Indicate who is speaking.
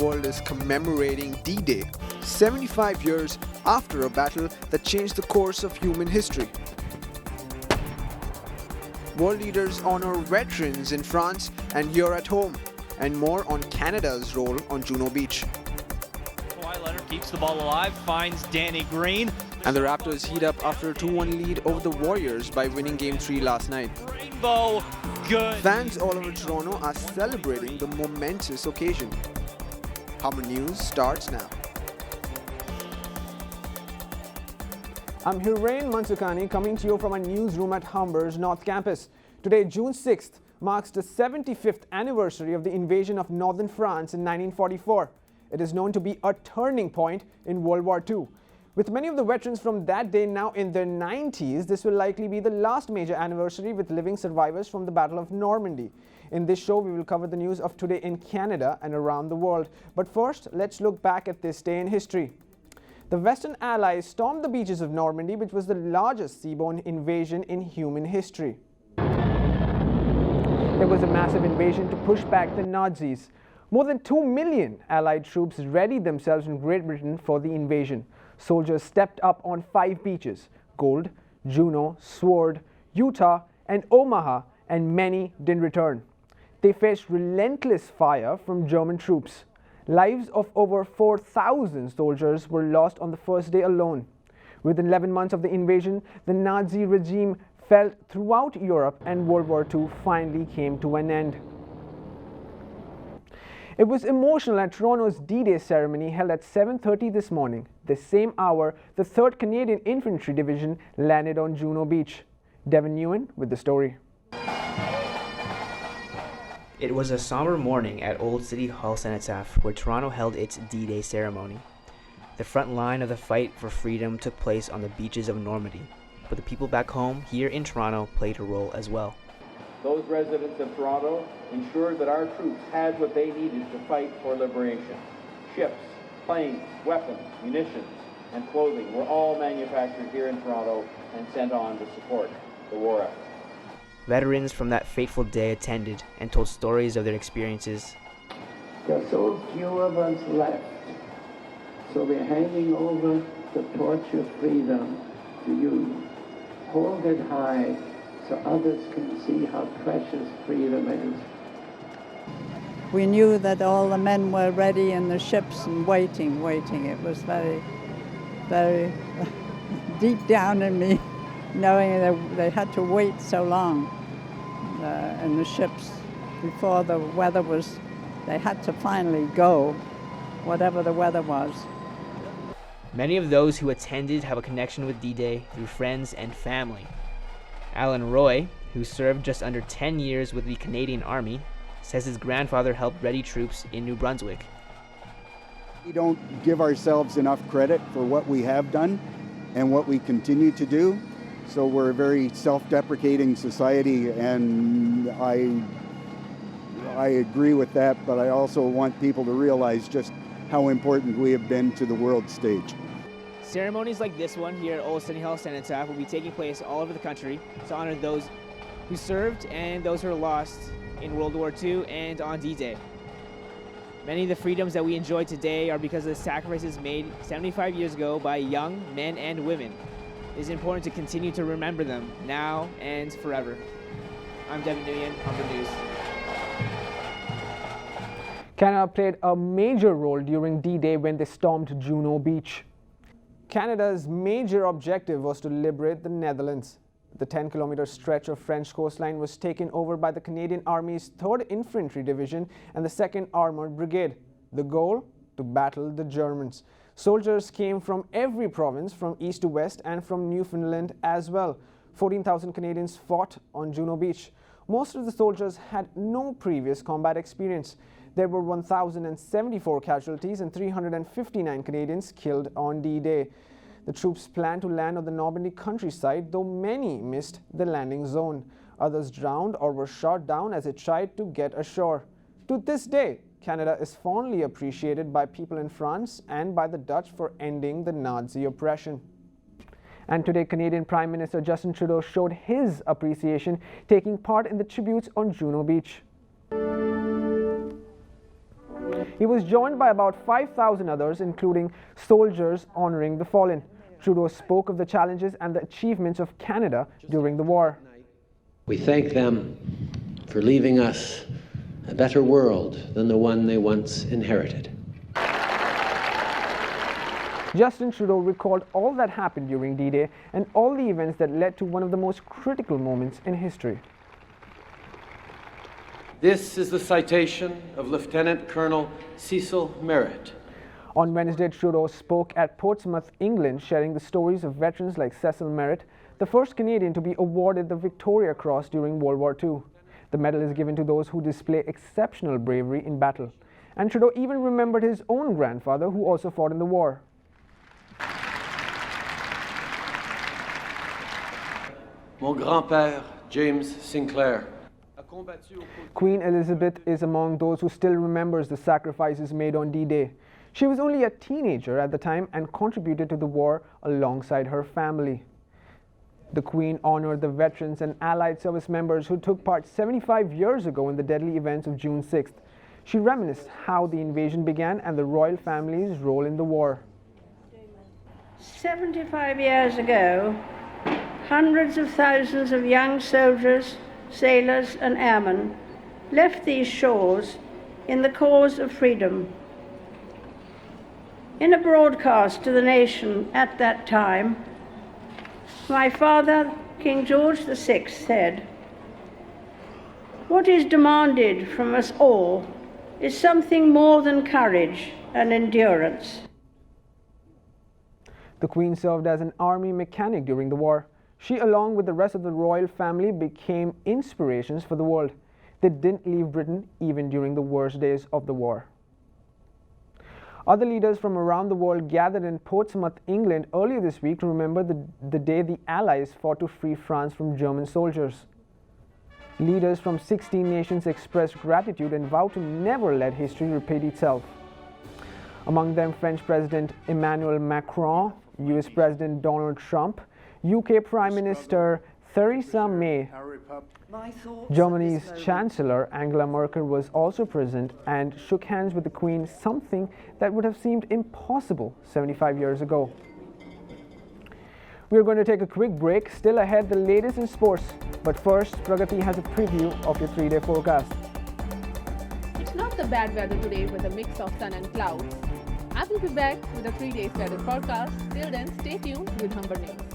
Speaker 1: world is commemorating D-Day, 75 years after a battle that changed the course of human history. World leaders honor veterans in France and here at home, and more on Canada's role on Juno Beach.
Speaker 2: Kawhi Leonard keeps the ball alive, finds Danny Green.
Speaker 1: And the Raptors heat up after a 2-1 lead over the Warriors by winning Game 3 last night.
Speaker 2: Rainbow, good.
Speaker 1: Fans all over Toronto are celebrating the momentous occasion. Humber News starts now. I'm Hirain Mansukani coming to you from a newsroom at Humber's North Campus. Today, June 6th, marks the 75th anniversary of the invasion of northern France in 1944. It is known to be a turning point in World War II. With many of the veterans from that day now in their 90s, this will likely be the last major anniversary with living survivors from the Battle of Normandy. In this show, we will cover the news of today in Canada and around the world. But first, let's look back at this day in history. The Western Allies stormed the beaches of Normandy, which was the largest seaborne invasion in human history. It was a massive invasion to push back the Nazis. More than 2 million Allied troops readied themselves in Great Britain for the invasion. Soldiers stepped up on 5 beaches: Gold, Juno, Sword, Utah, and Omaha, and many didn't return. They faced relentless fire from German troops. Lives of over 4,000 soldiers were lost on the first day alone. Within 11 months of the invasion, the Nazi regime fell throughout Europe and World War II finally came to an end. It was emotional at Toronto's D-Day ceremony held at 7:30 this morning. The same hour, the 3rd Canadian Infantry Division landed on Juno Beach. Devin Nguyen with the story.
Speaker 3: It was a somber morning at Old City Hall Cenotaph, where Toronto held its D-Day ceremony. The front line of the fight for freedom took place on the beaches of Normandy, but the people back home here in Toronto played a role as well.
Speaker 4: Those residents of Toronto ensured that our troops had what they needed to fight for liberation. Ships, planes, weapons, munitions, and clothing were all manufactured here in Toronto and sent on to support the war effort.
Speaker 3: Veterans from that fateful day attended and told stories of their experiences.
Speaker 5: There are so few of us left, so we're handing over the torch of freedom to you. Hold it high so others can see how precious freedom is.
Speaker 6: We knew that all the men were ready in the ships and waiting. It was very, very deep down in me, knowing that they had to wait so long in the ships before the weather was, they had to finally go, whatever the weather was.
Speaker 3: Many of those who attended have a connection with D-Day through friends and family. Alan Roy, who served just under 10 years with the Canadian Army, says his grandfather helped ready troops in New Brunswick.
Speaker 7: We don't give ourselves enough credit for what we have done and what we continue to do. So we're a very self-deprecating society, and I agree with that, but I also want people to realize just how important we have been to the world stage.
Speaker 3: Ceremonies like this one here at Old City Hall Cenotaph will be taking place all over the country to honor those who served and those who are lost in World War II and on D-Day. Many of the freedoms that we enjoy today are because of the sacrifices made 75 years ago by young men and women. It is important to continue to remember them now and forever. I'm Devin Nguyen, Humber News.
Speaker 1: Canada played a major role during D-Day when they stormed Juno Beach. Canada's major objective was to liberate the Netherlands. The 10-kilometer stretch of French coastline was taken over by the Canadian Army's 3rd Infantry Division and the 2nd Armoured Brigade. The goal? To battle the Germans. Soldiers came from every province, from east to west, and from Newfoundland as well. 14,000 Canadians fought on Juno Beach. Most of the soldiers had no previous combat experience. There were 1,074 casualties and 359 Canadians killed on D-Day. The troops planned to land on the Normandy countryside, though many missed the landing zone. Others drowned or were shot down as they tried to get ashore. To this day, Canada is fondly appreciated by people in France and by the Dutch for ending the Nazi oppression. And today, Canadian Prime Minister Justin Trudeau showed his appreciation taking part in the tributes on Juno Beach. He was joined by about 5,000 others, including soldiers honoring the fallen. Trudeau spoke of the challenges and the achievements of Canada during the war.
Speaker 8: We thank them for leaving us a better world than the one they once inherited.
Speaker 1: Justin Trudeau recalled all that happened during D-Day and all the events that led to one of the most critical moments in history.
Speaker 8: This is the citation of Lieutenant Colonel Cecil Merritt.
Speaker 1: On Wednesday, Trudeau spoke at Portsmouth, England, sharing the stories of veterans like Cecil Merritt, the first Canadian to be awarded the Victoria Cross during World War II. The medal is given to those who display exceptional bravery in battle. And Trudeau even remembered his own grandfather, who also fought in the war.
Speaker 8: Mon grand-père, James Sinclair.
Speaker 1: Queen Elizabeth is among those who still remembers the sacrifices made on D-Day. She was only a teenager at the time and contributed to the war alongside her family. The Queen honored the veterans and Allied service members who took part 75 years ago in the deadly events of June 6th. She reminisced how the invasion began and the royal family's role in the war.
Speaker 9: 75 years ago, hundreds of thousands of young soldiers, sailors and airmen left these shores in the cause of freedom. In a broadcast to the nation at that time, my father, King George VI, said, "What is demanded from us all is something more than courage and endurance."
Speaker 1: The Queen served as an army mechanic during the war. She, along with the rest of the royal family, became inspirations for the world. They didn't leave Britain even during the worst days of the war. Other leaders from around the world gathered in Portsmouth, England earlier this week to remember the day the Allies fought to free France from German soldiers. Leaders from 16 nations expressed gratitude and vowed to never let history repeat itself. Among them, French President Emmanuel Macron, US President Donald Trump, UK Prime Minister Theresa May, Germany's Chancellor Angela Merkel was also present and shook hands with the Queen, something that would have seemed impossible 75 years ago. We're going to take a quick break. Still ahead, the latest in sports. But first, Pragati has a preview of your 3-day forecast.
Speaker 10: It's not the bad weather today with a mix of sun and clouds. I will be back with a 3-day weather forecast. Till then, stay tuned with Humber News.